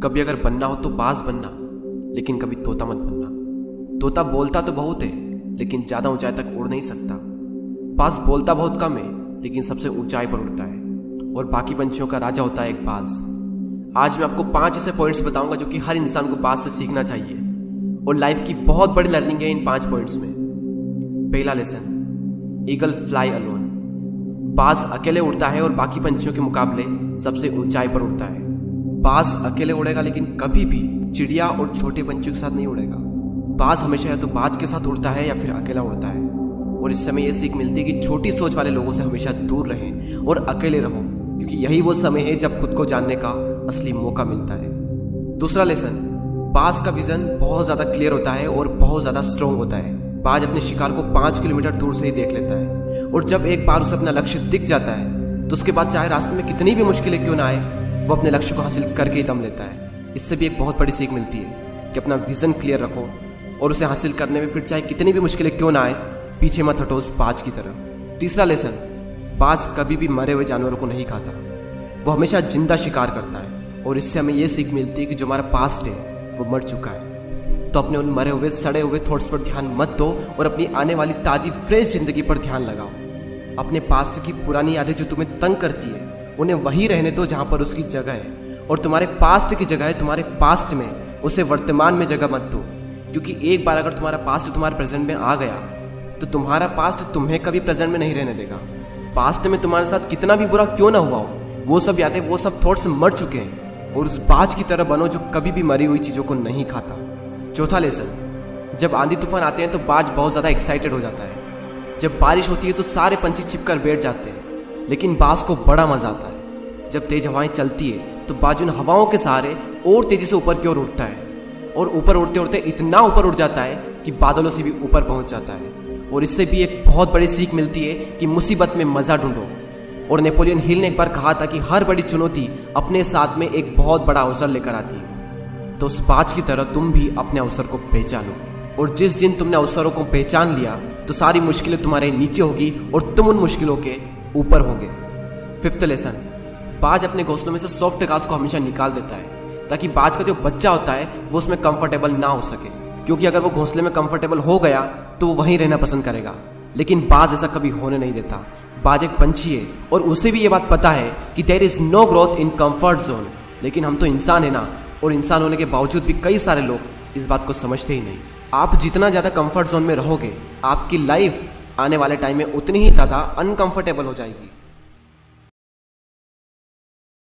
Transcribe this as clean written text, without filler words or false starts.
कभी अगर बनना हो तो बाज बनना, लेकिन कभी तोता मत बनना। तोता बोलता तो बहुत है, लेकिन ज़्यादा ऊंचाई तक उड़ नहीं सकता। बाज बोलता बहुत कम है, लेकिन सबसे ऊंचाई पर उड़ता है, और बाकी पंछियों का राजा होता है एक बाज। आज मैं आपको 5 ऐसे पॉइंट्स बताऊंगा जो कि हर इंसान को बाज से सीखना चाहिए, और लाइफ की बहुत बड़ी लर्निंग है इन 5 पॉइंट्स में। पहला लेसन, ईगल फ्लाई अलोन। बाज अकेले उड़ता है और बाकी पंछियों के मुकाबले सबसे ऊंचाई पर उड़ता है। बाज अकेले उड़ेगा, लेकिन कभी भी चिड़िया और छोटे पंछियों के साथ नहीं उड़ेगा। बाज हमेशा या तो बाज के साथ उड़ता है या फिर अकेला उड़ता है। और इस समय यह सीख मिलती है कि छोटी सोच वाले लोगों से हमेशा दूर रहें और अकेले रहो, क्योंकि यही वो समय है जब खुद को जानने का असली मौका मिलता है। दूसरा लेसन, बाज का विजन बहुत ज़्यादा क्लियर होता है और बहुत ज़्यादा स्ट्रॉन्ग होता है। बाज अपने शिकार को 5 किलोमीटर दूर से ही देख लेता है, और जब एक बार उसे अपना लक्ष्य दिख जाता है तो उसके बाद चाहे रास्ते में कितनी भी मुश्किलें क्यों ना आए, वो अपने लक्ष्य को हासिल करके ही दम लेता है। इससे भी एक बहुत बड़ी सीख मिलती है कि अपना विजन क्लियर रखो, और उसे हासिल करने में फिर चाहे कितनी भी मुश्किलें क्यों ना आए, पीछे मत हटो उस बाज की तरह। तीसरा लेसन, बाज कभी भी मरे हुए जानवरों को नहीं खाता, वो हमेशा जिंदा शिकार करता है। और इससे हमें यह सीख मिलती है कि जो हमारा पास्ट है वो मर चुका है, तो अपने उन मरे हुए सड़े हुए थॉट्स पर ध्यान मत दो और अपनी आने वाली ताज़ी फ्रेश जिंदगी पर ध्यान लगाओ। अपने पास्ट की पुरानी यादें जो तुम्हें तंग करती है, उन्हें वहीं रहने दो जहाँ पर उसकी जगह है, और तुम्हारे पास्ट की जगह है तुम्हारे पास्ट में, उसे वर्तमान में जगह मत दो। क्योंकि एक बार अगर तुम्हारा पास्ट तुम्हारे प्रेजेंट में आ गया, तो तुम्हारा पास्ट तुम्हें कभी प्रेजेंट में नहीं रहने देगा। पास्ट में तुम्हारे साथ कितना भी बुरा क्यों ना हुआ हो, वो सब यादें, वो सब थॉट्स मर चुके हैं, और उस बाज की तरह बनो जो कभी भी मरी हुई चीज़ों को नहीं खाता। चौथा लेसन, जब आंधी तूफान आते हैं तो बाज बहुत ज़्यादा एक्साइटेड हो जाता है। जब बारिश होती है तो सारे पंछी छिपकर बैठ जाते हैं, लेकिन बाज को बड़ा मज़ा आता है। जब तेज हवाएं चलती है तो बाज उन हवाओं के सहारे और तेज़ी से ऊपर की ओर उड़ता है, और ऊपर उड़ते उड़ते इतना ऊपर उड़ जाता है कि बादलों से भी ऊपर पहुंच जाता है। और इससे भी एक बहुत बड़ी सीख मिलती है कि मुसीबत में मज़ा ढूंढो। और नेपोलियन हिल ने एक बार कहा था कि हर बड़ी चुनौती अपने साथ में एक बहुत बड़ा अवसर लेकर आती है। तो उस बाज की तरह तुम भी अपने अवसर को पहचानो, और जिस दिन तुमने अवसरों को पहचान लिया तो सारी मुश्किलें तुम्हारे नीचे होगी और तुम उन मुश्किलों के ऊपर होगे। फिफ्थ लेसन, बाज अपने घोंसलों में से सॉफ्ट घास को हमेशा निकाल देता है, ताकि बाज का जो बच्चा होता है वो उसमें कंफर्टेबल ना हो सके। क्योंकि अगर वो घोंसले में कंफर्टेबल हो गया तो वो वहीं रहना पसंद करेगा, लेकिन बाज ऐसा कभी होने नहीं देता। बाज एक पंछी है, और उसे भी ये बात पता है कि there is no growth in comfort zone. लेकिन हम तो इंसान है ना, और इंसान होने के बावजूद भी कई सारे लोग इस बात को समझते ही नहीं। आप जितना ज़्यादा कंफर्ट जोन में रहोगे, आपकी लाइफ आने वाले टाइम में उतनी ही ज़्यादा अनकंफर्टेबल हो जाएगी।